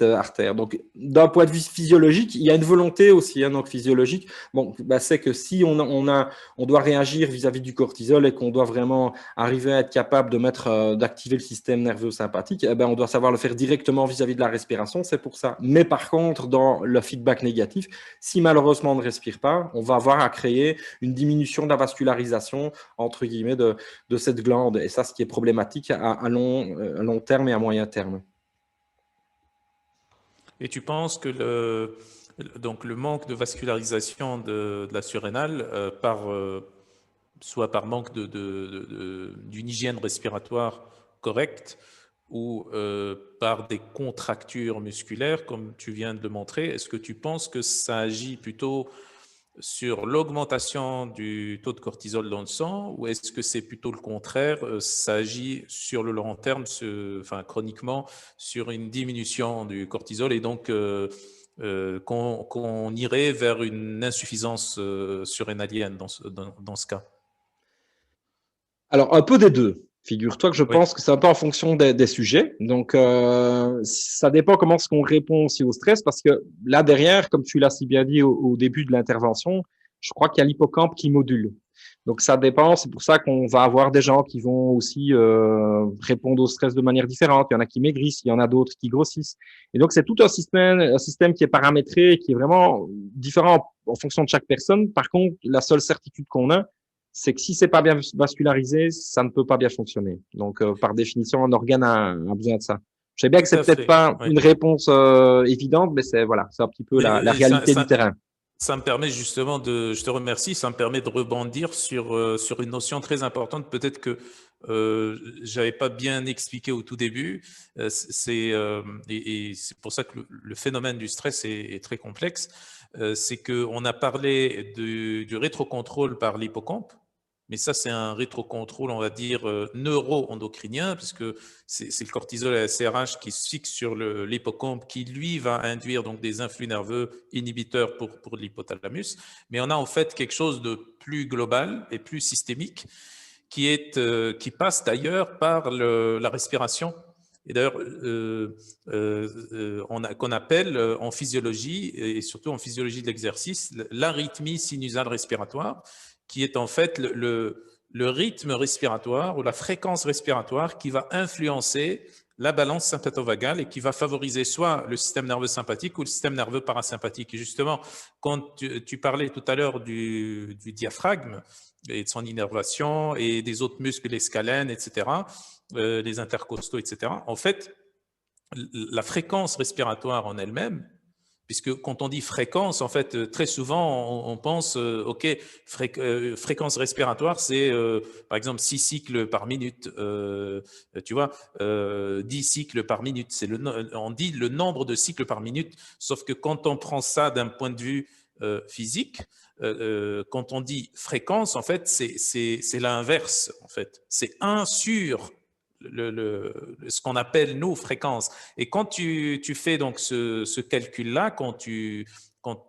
Speaker 3: artère. Donc, d'un point de vue physiologique, il y a une volonté aussi, hein, donc physiologique. Bon, ben, c'est que si on doit réagir vis-à-vis du cortisol et qu'on doit vraiment arriver à être capable de d'activer le système nerveux sympathique, eh ben, on doit savoir le faire directement vis-à-vis de la respiration. C'est pour ça. Mais par contre, dans le feedback négatif, si malheureusement on ne respire pas, on va avoir à créer une diminution de la vascularisation entre guillemets de cette glande. Et ça, ce qui est problématique à long terme et à moyen terme.
Speaker 2: Et tu penses que donc le manque de vascularisation de la surrénale, soit par manque d'une hygiène respiratoire correcte ou par des contractures musculaires, comme tu viens de le montrer, est-ce que tu penses que ça agit plutôt sur l'augmentation du taux de cortisol dans le sang, ou est-ce que c'est plutôt le contraire, ça agit sur le long terme, enfin chroniquement, sur une diminution du cortisol et donc qu'on irait vers une insuffisance surrénalienne dans ce cas?
Speaker 3: Alors, un peu des deux. Figure-toi que je
Speaker 2: Oui,
Speaker 3: pense que c'est un peu en fonction des sujets. Donc, ça dépend comment est-ce qu'on répond aussi au stress, parce que là, derrière, comme tu l'as si bien dit au début de l'intervention, je crois qu'il y a l'hippocampe qui module. Donc, ça dépend. C'est pour ça qu'on va avoir des gens qui vont aussi répondre au stress de manière différente. Il y en a qui maigrissent, il y en a d'autres qui grossissent. Et donc, c'est tout un système qui est paramétré, qui est vraiment différent en fonction de chaque personne. Par contre, la seule certitude qu'on a, c'est que si c'est pas bien vascularisé, ça ne peut pas bien fonctionner. Donc, par définition, un organe a besoin de ça. Je sais bien que
Speaker 2: tout
Speaker 3: c'est
Speaker 2: à
Speaker 3: peut-être
Speaker 2: fait.
Speaker 3: pas
Speaker 2: Oui.
Speaker 3: une réponse évidente, mais c'est voilà, c'est un petit peu la
Speaker 2: Et
Speaker 3: réalité du terrain.
Speaker 2: ça me permet justement je te remercie, ça me permet de rebondir sur une notion très importante, peut-être que j'avais pas bien expliqué au tout début. Et c'est pour ça que le phénomène du stress est très complexe. C'est qu'on a parlé du rétrocontrôle par l'hippocampe, mais ça, c'est un rétrocontrôle, on va dire, neuro-endocrinien, puisque c'est le cortisol et la CRH qui se fixent sur l'hippocampe, qui, lui, va induire donc des influx nerveux inhibiteurs pour l'hypothalamus. Mais on a en fait quelque chose de plus global et plus systémique qui passe d'ailleurs par la respiration. Et d'ailleurs, qu'on appelle en physiologie, et surtout en physiologie de l'exercice, l'arythmie sinusale respiratoire, qui est en fait le rythme respiratoire ou la fréquence respiratoire qui va influencer la balance sympatho-vagale et qui va favoriser soit le système nerveux sympathique ou le système nerveux parasympathique. Et justement, quand tu parlais tout à l'heure du diaphragme et de son innervation et des autres muscles, les scalènes, etc., les intercostaux, etc., en fait, la fréquence respiratoire en elle-même, puisque quand on dit fréquence, en fait, très souvent, on pense, OK, fréquence respiratoire, c'est par exemple 6 cycles par minute, tu vois, 10 cycles par minute. On dit le nombre de cycles par minute, sauf que quand on prend ça d'un point de vue physique, quand on dit fréquence, en fait, c'est l'inverse, en fait. C'est 1 sur ce qu'on appelle, nous, fréquence. Et quand tu fais donc ce calcul-là,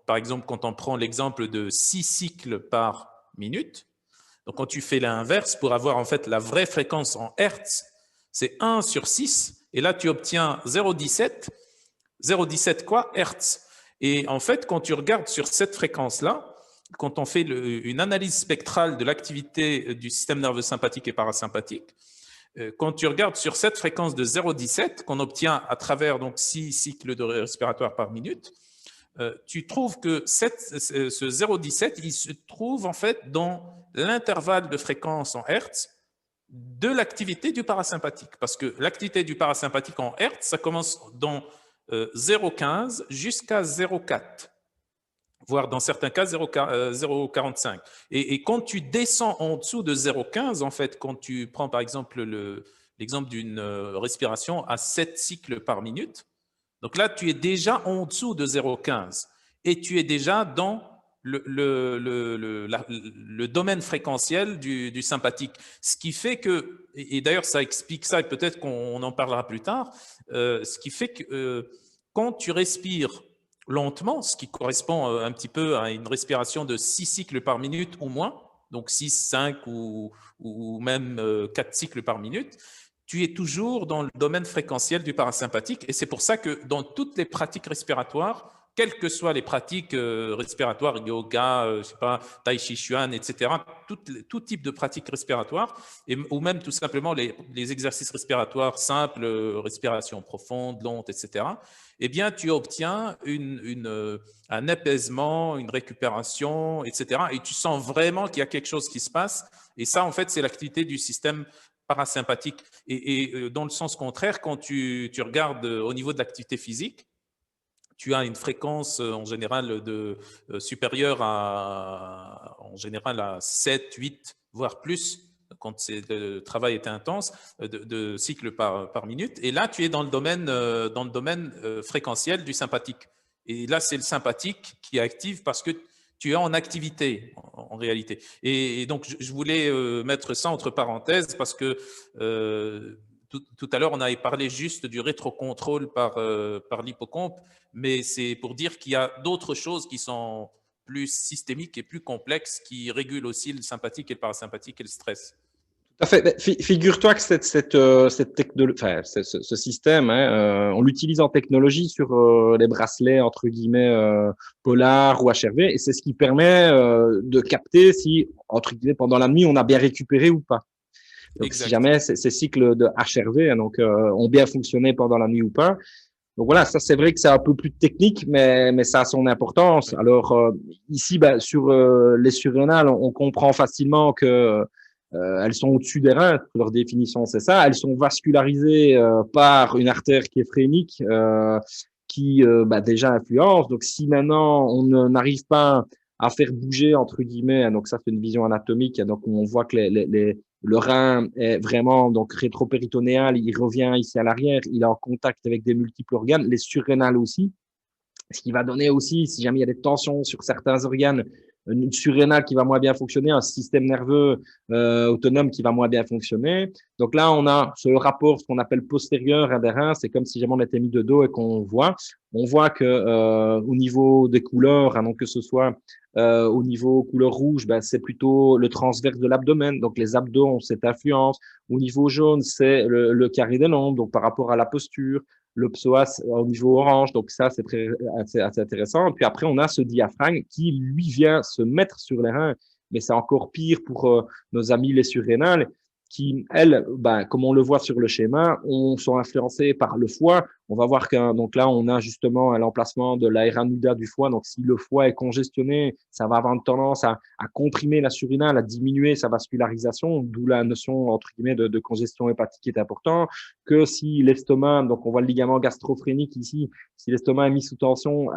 Speaker 2: par exemple, quand on prend l'exemple de 6 cycles par minute, donc quand tu fais l'inverse, pour avoir en fait la vraie fréquence en Hertz, c'est 1 sur 6, et là tu obtiens 0,17 quoi, Hertz. Et en fait, quand tu regardes sur cette fréquence-là, quand on fait une analyse spectrale de l'activité du système nerveux sympathique et parasympathique, quand tu regardes sur cette fréquence de 0,17 qu'on obtient à travers donc 6 cycles de respiratoire par minute, tu trouves que ce 0,17, il se trouve en fait dans l'intervalle de fréquence en Hertz de l'activité du parasympathique. Parce que l'activité du parasympathique en Hertz, ça commence dans 0,15 jusqu'à 0,4, voire dans certains cas 0,45. Et quand tu descends en dessous de 0,15, en fait, quand tu prends par exemple l'exemple d'une respiration à 7 cycles par minute, donc là, tu es déjà en dessous de 0,15 et tu es déjà dans le domaine fréquentiel du sympathique. Ce qui fait que, et d'ailleurs ça explique ça, et peut-être qu'on en parlera plus tard, ce qui fait que quand tu respires lentement, ce qui correspond un petit peu à une respiration de 6 cycles par minute ou moins, donc 6, 5 ou même 4 cycles par minute, tu es toujours dans le domaine fréquentiel du parasympathique. Et c'est pour ça que dans toutes les pratiques respiratoires, quelles que soient les pratiques respiratoires, yoga, je sais pas, tai chi chuan, etc., tout type de pratiques respiratoires, ou même tout simplement les exercices respiratoires simples, respiration profonde, lente, etc., eh bien, tu obtiens un apaisement, une récupération, etc. Et tu sens vraiment qu'il y a quelque chose qui se passe. Et ça, en fait, c'est l'activité du système parasympathique. Et dans le sens contraire, quand tu regardes au niveau de l'activité physique, tu as une fréquence en général supérieure en général à 7, 8, voire plus, quand le travail est intense, de cycles par minute. Et là, tu es dans le domaine fréquentiel du sympathique. Et là, c'est le sympathique qui est actif parce que tu es en activité en réalité. Et donc, je voulais mettre ça entre parenthèses parce que tout à l'heure, on avait parlé juste du rétrocontrôle par l'hippocampe, mais c'est pour dire qu'il y a d'autres choses qui sont plus systémiques et plus complexes qui régulent aussi le sympathique et le parasympathique et le stress.
Speaker 3: Tout à fait. Figure-toi que cette technologie, enfin, ce système, hein, on l'utilise en technologie sur les bracelets entre guillemets Polar ou HRV, et c'est ce qui permet de capter si entre guillemets pendant la nuit on a bien récupéré ou pas. Donc
Speaker 2: Exact.
Speaker 3: si jamais ces cycles de HRV hein, donc ont bien fonctionné pendant la nuit ou pas. Donc voilà, ça c'est vrai que c'est un peu plus technique, mais ça a son importance. Alors ici, sur les surrénales, on comprend facilement que elles sont au-dessus des reins. Leur définition, c'est ça. Elles sont vascularisées par une artère qui est phrénique, qui déjà influence. Donc si maintenant on n'arrive pas à faire bouger entre guillemets, donc ça c'est une vision anatomique. Donc on voit que le rein est vraiment donc rétropéritonéal, il revient ici à l'arrière, il est en contact avec des multiples organes, les surrénales aussi, ce qui va donner aussi, si jamais il y a des tensions sur certains organes, une surrénale qui va moins bien fonctionner, un système nerveux autonome qui va moins bien fonctionner. Donc là, on a ce rapport, ce qu'on appelle postérieur des reins, c'est comme si jamais on était mis de dos et qu'on voit que au niveau des couleurs, hein, donc que ce soit au niveau couleur rouge, c'est plutôt le transverse de l'abdomen, donc les abdos ont cette influence. Au niveau jaune, c'est le carré des lombes, donc par rapport à la posture. Le psoas au niveau orange, donc ça c'est assez intéressant. Puis après on a ce diaphragme qui lui vient se mettre sur les reins, mais c'est encore pire pour nos amis les surrénales qui, elles, comme on le voit sur le schéma, sont influencées par le foie. On va voir que donc là, on a justement l'emplacement de l'aéranuda du foie. Donc, si le foie est congestionné, ça va avoir une tendance à comprimer la surrénale, à diminuer sa vascularisation, d'où la notion, entre guillemets, de congestion hépatique est important. Que si l'estomac, donc on voit le ligament gastrophrénique ici, si l'estomac est mis sous tension,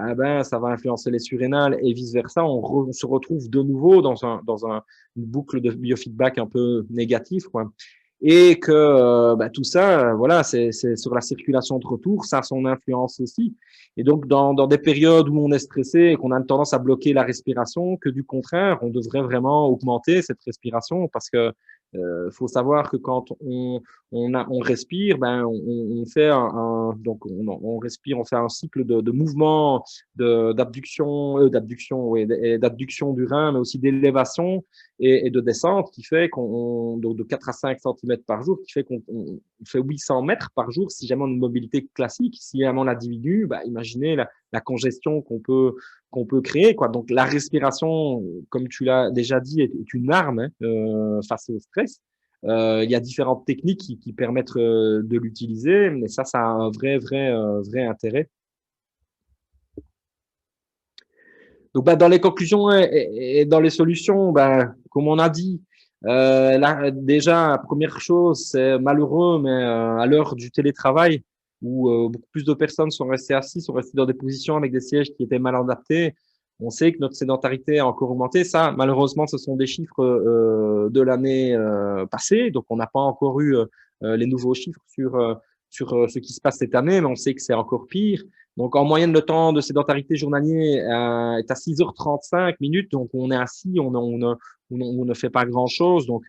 Speaker 3: ça va influencer les surrénales et vice-versa. On se retrouve de nouveau dans une boucle de biofeedback un peu négatif, quoi. Et que tout ça, voilà, c'est sur la circulation de retour, ça a son influence aussi. Et donc, dans des périodes où on est stressé et qu'on a une tendance à bloquer la respiration, que du contraire, on devrait vraiment augmenter cette respiration parce que faut savoir que quand on respire, on fait donc on respire, on fait un cycle de mouvement, d'abduction du rein, mais aussi d'élévation et de descente qui fait donc de 4 à 5 cm par jour, qui fait qu'on fait 800 mètres par jour si jamais on a une mobilité classique. Si jamais on la diminue, imaginez la congestion qu'on peut créer, quoi. Donc la respiration, comme tu l'as déjà dit, est une arme face au stress. Il y a différentes techniques qui permettent de l'utiliser, mais ça a un vrai intérêt. Donc, dans les conclusions et dans les solutions, comme on a dit, là, déjà, la première chose, c'est malheureux, mais à l'heure du télétravail, où beaucoup plus de personnes sont restées assises, sont restées dans des positions avec des sièges qui étaient mal adaptés, on sait que notre sédentarité a encore augmenté. Ça, malheureusement, ce sont des chiffres de l'année passée, donc on n'a pas encore eu les nouveaux chiffres sur ce qui se passe cette année, mais on sait que c'est encore pire. Donc, en moyenne, le temps de sédentarité journalier est à 6h35 minutes. Donc, on est assis, on ne fait pas grand-chose. Donc,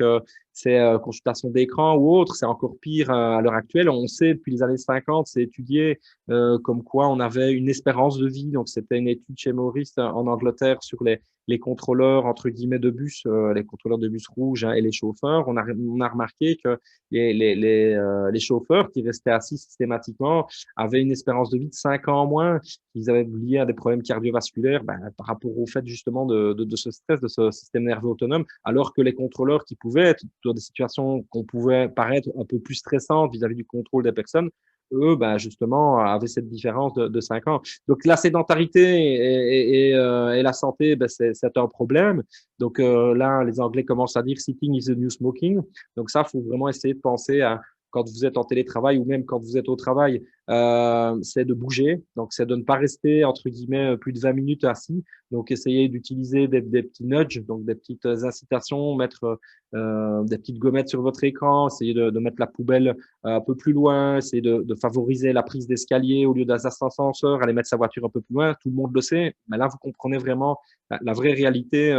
Speaker 3: c'est consultation d'écran ou autre. C'est encore pire à l'heure actuelle. On sait depuis les années 50, c'est étudié comme quoi on avait une espérance de vie. Donc, c'était une étude chez Maurice en Angleterre sur les contrôleurs, entre guillemets, de bus, les contrôleurs de bus rouges hein, et les chauffeurs. On a remarqué que les chauffeurs qui restaient assis systématiquement avaient une espérance de vie de 5 ans en moins. Ils avaient lié à des problèmes cardiovasculaires par rapport au fait justement de ce stress, de ce système nerveux autonome, alors que les contrôleurs qui pouvaient être dans des situations qu'on pouvait paraître un peu plus stressantes vis-à-vis du contrôle des personnes, eux, justement, avaient cette différence de 5 ans. Donc, la sédentarité et la santé, c'est un problème. Donc, là, les Anglais commencent à dire sitting is the new smoking. Donc, ça, il faut vraiment essayer de penser à quand vous êtes en télétravail ou même quand vous êtes au travail, c'est de bouger. Donc, c'est de ne pas rester, entre guillemets, plus de 20 minutes assis. Donc, essayer d'utiliser des petits nudges, donc des petites incitations, mettre des petites gommettes sur votre écran, essayer de mettre la poubelle un peu plus loin, essayer de favoriser la prise d'escalier au lieu d'un ascenseur, aller mettre sa voiture un peu plus loin. Tout le monde le sait, mais là, vous comprenez vraiment la vraie réalité,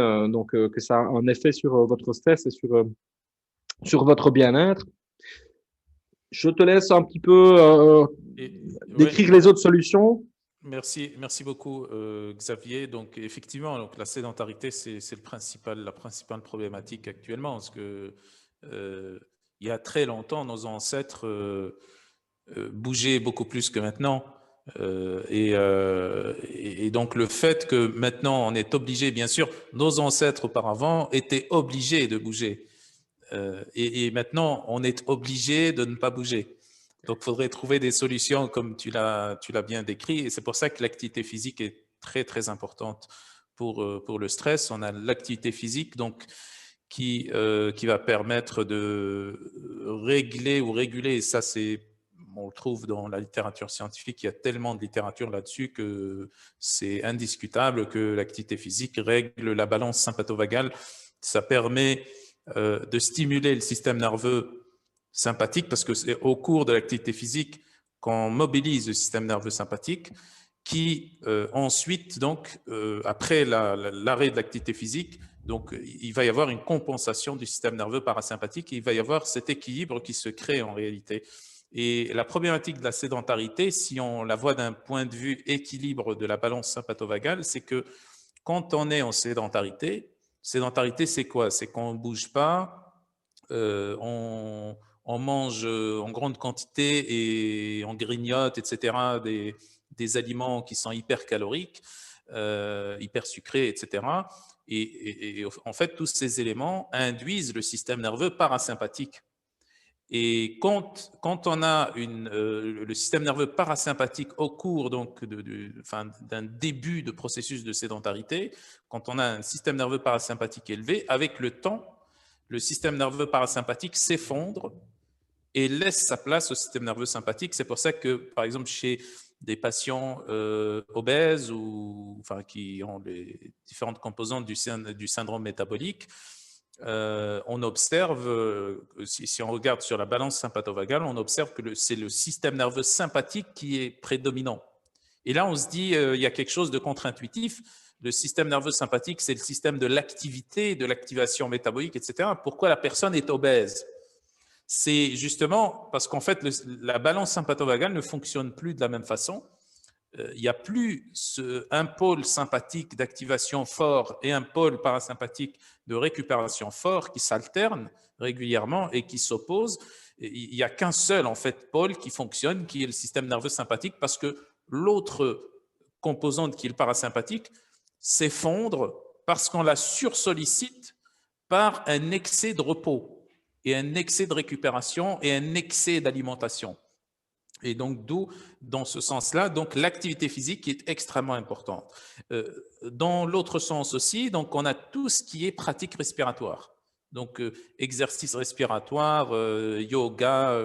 Speaker 3: que ça a un effet sur votre stress et sur votre bien-être. Je te laisse un petit peu décrire les autres solutions.
Speaker 2: Merci beaucoup, Xavier. Donc, effectivement, donc, la sédentarité, c'est la principale problématique actuellement, parce que il y a très longtemps, nos ancêtres bougeaient beaucoup plus que maintenant. Et donc, le fait que maintenant, on est obligé, bien sûr, nos ancêtres auparavant étaient obligés de bouger. Et maintenant, on est obligé de ne pas bouger. Donc, il faudrait trouver des solutions comme tu l'as bien décrit. Et c'est pour ça que l'activité physique est très, très importante pour le stress. On a l'activité physique donc, qui va permettre de régler ou réguler. Et ça, on le trouve dans la littérature scientifique. Il y a tellement de littérature là-dessus que c'est indiscutable que l'activité physique règle la balance sympatho-vagale. Ça permet de stimuler le système nerveux sympathique, parce que c'est au cours de l'activité physique qu'on mobilise le système nerveux sympathique qui ensuite, donc, après l'arrêt de l'activité physique, donc, il va y avoir une compensation du système nerveux parasympathique et il va y avoir cet équilibre qui se crée en réalité. Et la problématique de la sédentarité, si on la voit d'un point de vue équilibre de la balance sympatho-vagale, c'est que quand on est en sédentarité, c'est quoi? C'est qu'on ne bouge pas, on mange en grande quantité et on grignote, etc., des aliments qui sont hyper caloriques, hyper sucrés, etc. Et en fait, tous ces éléments induisent le système nerveux parasympathique. Et quand on a le système nerveux parasympathique au cours donc d'un début de processus de sédentarité, quand on a un système nerveux parasympathique élevé, avec le temps, le système nerveux parasympathique s'effondre et laisse sa place au système nerveux sympathique. C'est pour ça que, par exemple, chez des patients obèses ou qui ont les différentes composantes du syndrome métabolique, on observe, si on regarde sur la balance sympatho-vagale, on observe que c'est le système nerveux sympathique qui est prédominant. Et là, on se dit, il y a quelque chose de contre-intuitif. Le système nerveux sympathique, c'est le système de l'activité, de l'activation métabolique, etc. Pourquoi la personne est obèse? C'est justement parce qu'en fait, la balance sympatho-vagale ne fonctionne plus de la même façon. Il n'y a plus un pôle sympathique d'activation fort et un pôle parasympathique de récupération fort qui s'alternent régulièrement et qui s'opposent. Il n'y a qu'un seul en fait pôle qui fonctionne, qui est le système nerveux sympathique, parce que l'autre composante qui est le parasympathique s'effondre parce qu'on la sursollicite par un excès de repos et un excès de récupération et un excès d'alimentation. Et donc, d'où, dans ce sens-là, donc l'activité physique qui est extrêmement importante. Dans l'autre sens aussi, donc on a tout ce qui est pratique respiratoire. Donc, exercice respiratoire, yoga,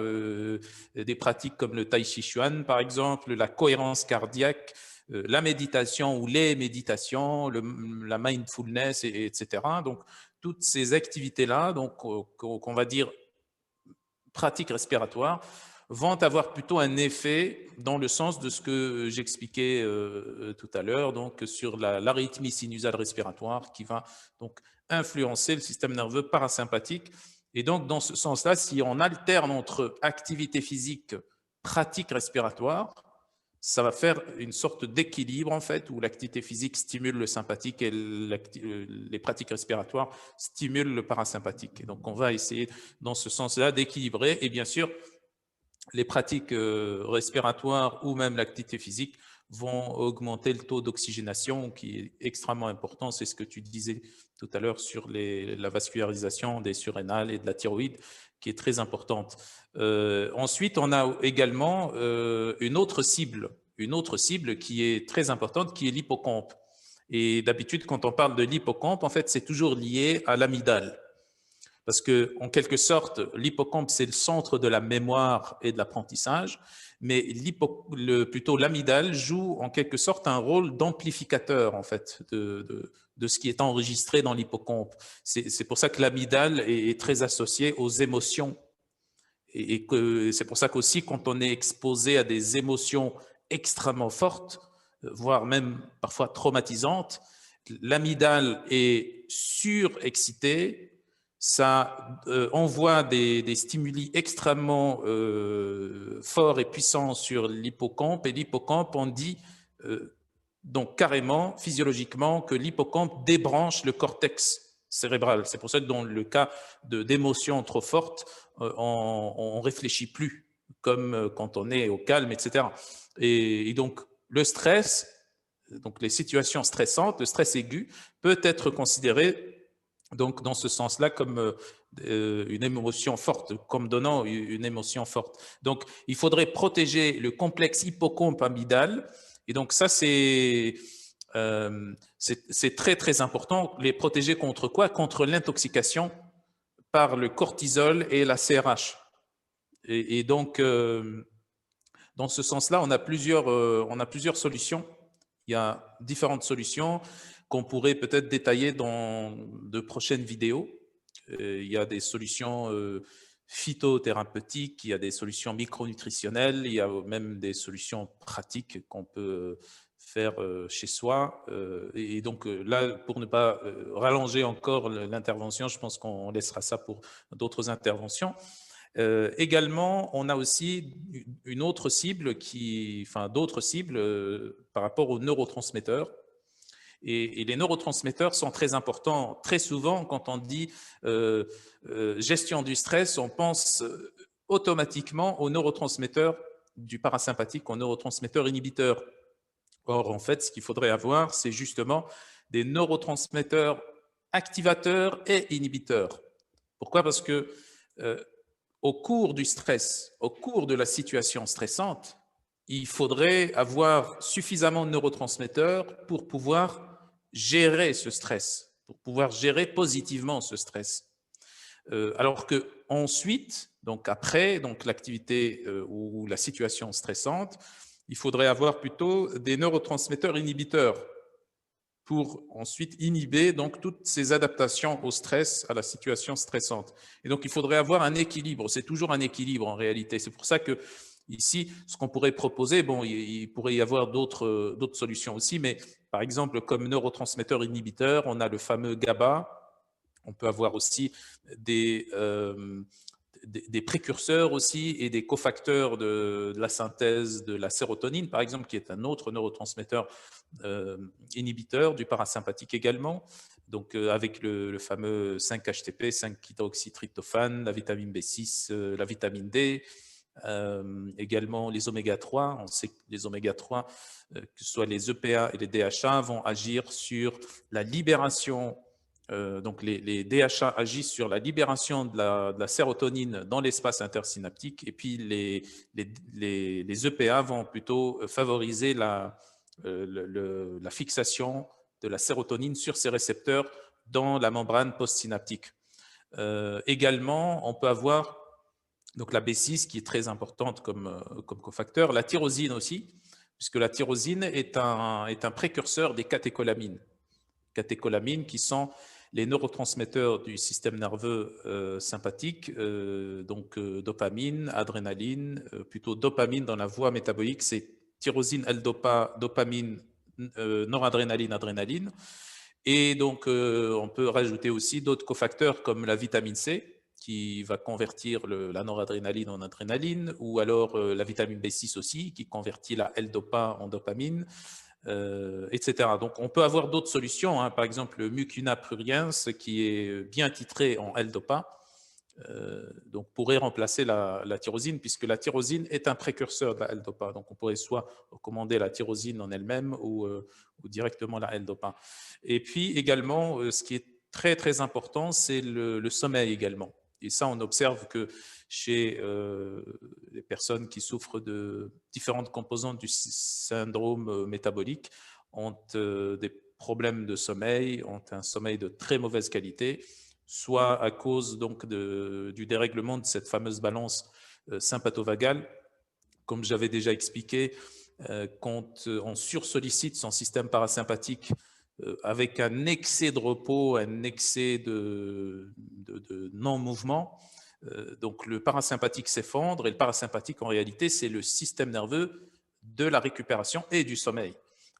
Speaker 2: des pratiques comme le tai chi chuan, par exemple, la cohérence cardiaque, la méditation ou les méditations, la mindfulness, etc. Donc, toutes ces activités-là, donc qu'on va dire pratiques respiratoires, vont avoir plutôt un effet dans le sens de ce que j'expliquais tout à l'heure, donc sur l'arythmie sinusale respiratoire qui va donc influencer le système nerveux parasympathique Et donc, dans ce sens-là, si on alterne entre activité physique, pratique respiratoire, ça va faire une sorte d'équilibre, en fait, où l'activité physique stimule le sympathique et les pratiques respiratoires stimulent le parasympathique. Et donc, on va essayer, dans ce sens-là, d'équilibrer. Et bien sûr, les pratiques respiratoires ou même l'activité physique vont augmenter le taux d'oxygénation qui est extrêmement important. C'est ce que tu disais tout à l'heure sur la vascularisation des surrénales et de la thyroïde qui est très importante. Ensuite, on a également une autre cible qui est très importante, qui est l'hippocampe. Et d'habitude, quand on parle de l'hippocampe, en fait, c'est toujours lié à l'amygdale. Parce que, en quelque sorte, l'hippocampe, c'est le centre de la mémoire et de l'apprentissage, mais plutôt l'amygdale joue en quelque sorte un rôle d'amplificateur en fait de ce qui est enregistré dans l'hippocampe. C'est pour ça que l'amygdale est très associée aux émotions et que c'est pour ça qu'aussi quand on est exposé à des émotions extrêmement fortes, voire même parfois traumatisantes, l'amygdale est surexcitée. Ça envoie des stimuli extrêmement forts et puissants sur l'hippocampe. Et l'hippocampe, on dit donc carrément, physiologiquement, que l'hippocampe débranche le cortex cérébral. C'est pour ça que dans le cas d'émotions trop fortes, on ne réfléchit plus, comme quand on est au calme, etc. Et donc, le stress, donc les situations stressantes, le stress aigu, peut être considéré donc, dans ce sens-là, comme une émotion forte, comme donnant une émotion forte. Donc, il faudrait protéger le complexe hippocampe-amygdale. Et donc, ça, c'est très, très important. Les protéger contre quoi? Contre l'intoxication par le cortisol et la CRH. Et donc, dans ce sens-là, on a plusieurs solutions. Il y a différentes solutions qu'on pourrait peut-être détailler dans de prochaines vidéos. Il y a des solutions phytothérapeutiques, il y a des solutions micronutritionnelles, il y a même des solutions pratiques qu'on peut faire chez soi. Et donc là, pour ne pas rallonger encore l'intervention, je pense qu'on laissera ça pour d'autres interventions. Également, on a aussi une autre cible d'autres cibles par rapport aux neurotransmetteurs. Et les neurotransmetteurs sont très importants. Très souvent, quand on dit gestion du stress, on pense automatiquement aux neurotransmetteurs du parasympathique, aux neurotransmetteurs inhibiteurs. Or, en fait, ce qu'il faudrait avoir, c'est justement des neurotransmetteurs activateurs et inhibiteurs. Pourquoi? Parce que au cours du stress, au cours de la situation stressante, il faudrait avoir suffisamment de neurotransmetteurs pour pouvoir gérer ce stress, pour pouvoir gérer positivement ce stress. Alors que ensuite, donc après, donc l'activité ou la situation stressante, il faudrait avoir plutôt des neurotransmetteurs inhibiteurs pour ensuite inhiber donc toutes ces adaptations au stress, à la situation stressante. Et donc, il faudrait avoir un équilibre. C'est toujours un équilibre en réalité. C'est pour ça que ici, ce qu'on pourrait proposer, bon, il pourrait y avoir d'autres solutions aussi, mais par exemple, comme neurotransmetteur inhibiteur, on a le fameux GABA. On peut avoir aussi des précurseurs aussi et des cofacteurs de la synthèse de la sérotonine, par exemple, qui est un autre neurotransmetteur inhibiteur du parasympathique également, donc avec le fameux 5-HTP, 5-kétoxytryptophane, la vitamine B6, la vitamine D, également les oméga 3. On sait que les oméga 3, que ce soit les EPA et les DHA, vont agir sur la libération. Donc les DHA agissent sur la libération de la sérotonine dans l'espace intersynaptique et puis les EPA vont plutôt favoriser la fixation de la sérotonine sur ces récepteurs dans la membrane postsynaptique. Également, on peut avoir donc la B6 qui est très importante comme cofacteur, la tyrosine aussi, puisque la tyrosine est un précurseur des catécholamines. Catécholamines qui sont les neurotransmetteurs du système nerveux sympathique, donc dopamine, adrénaline, plutôt dopamine dans la voie métabolique, c'est tyrosine, L-dopa, dopamine, noradrénaline, adrénaline. Et donc, on peut rajouter aussi d'autres cofacteurs comme la vitamine C, qui va convertir la noradrénaline en adrénaline, ou alors la vitamine B6 aussi, qui convertit la L-Dopa en dopamine, etc. Donc, on peut avoir d'autres solutions, hein, par exemple le mucuna pruriens, qui est bien titré en L-Dopa, donc pourrait remplacer la tyrosine, puisque la tyrosine est un précurseur de la L-Dopa. Donc, on pourrait soit recommander la tyrosine en elle-même ou directement la L-Dopa. Et puis également, ce qui est très très important, c'est le sommeil également. Et ça, on observe que chez les personnes qui souffrent de différentes composantes du syndrome métabolique ont des problèmes de sommeil, ont un sommeil de très mauvaise qualité, soit à cause donc du dérèglement de cette fameuse balance sympatho-vagale. Comme j'avais déjà expliqué, quand on sursollicite son système parasympathique avec un excès de repos, un excès de non-mouvement, donc le parasympathique s'effondre, et le parasympathique en réalité c'est le système nerveux de la récupération et du sommeil.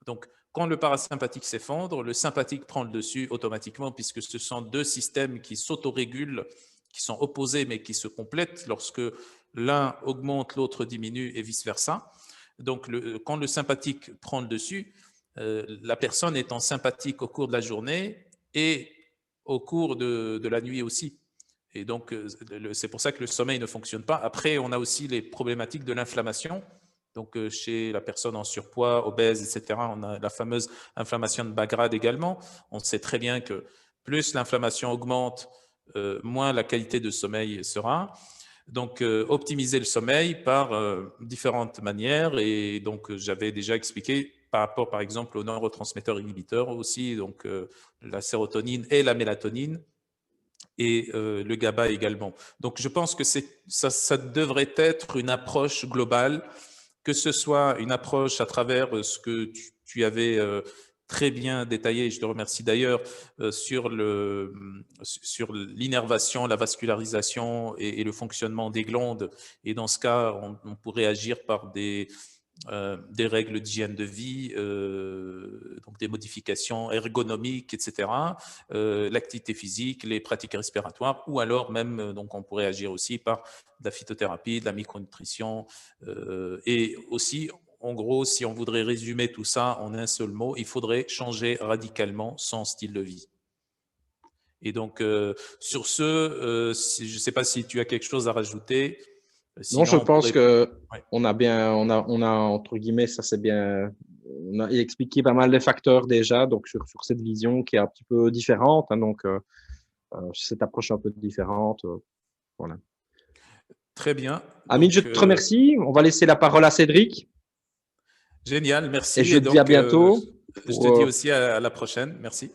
Speaker 2: Donc quand le parasympathique s'effondre, le sympathique prend le dessus automatiquement, puisque ce sont deux systèmes qui s'autorégulent, qui sont opposés mais qui se complètent. Lorsque l'un augmente, l'autre diminue et vice-versa. Donc quand le sympathique prend le dessus, la personne est en sympathique au cours de la journée et au cours de la nuit aussi. Et donc, c'est pour ça que le sommeil ne fonctionne pas. Après, on a aussi les problématiques de l'inflammation. Donc, chez la personne en surpoids, obèse, etc., on a la fameuse inflammation de bas grade également. On sait très bien que plus l'inflammation augmente, moins la qualité de sommeil sera. Donc, optimiser le sommeil par différentes manières. Et donc, j'avais déjà expliqué par rapport, par exemple, aux neurotransmetteurs inhibiteurs aussi, donc la sérotonine et la mélatonine, et le GABA également. Donc, je pense que ça devrait être une approche globale, que ce soit une approche à travers ce que tu avais très bien détaillé, je te remercie d'ailleurs, sur l'innervation, la vascularisation et le fonctionnement des glandes. Et dans ce cas, on pourrait agir par des règles d'hygiène de vie, donc des modifications ergonomiques, etc., l'activité physique, les pratiques respiratoires, ou alors même, donc on pourrait agir aussi par de la phytothérapie, de la micronutrition, et aussi, en gros, si on voudrait résumer tout ça en un seul mot, il faudrait changer radicalement son style de vie. Et donc, sur ce, je ne sais pas si tu as quelque chose à rajouter.
Speaker 3: Non, je pense que
Speaker 2: Ouais.
Speaker 3: on a entre guillemets, ça c'est bien, on a expliqué pas mal de facteurs déjà, donc sur cette vision qui est un petit peu différente, hein, donc cette approche un peu différente, voilà.
Speaker 2: Très bien.
Speaker 3: Amine, je te remercie. On va laisser la parole à Cédric.
Speaker 2: Génial, merci.
Speaker 3: Et je te dis à bientôt.
Speaker 2: Je te dis aussi à la prochaine. Merci.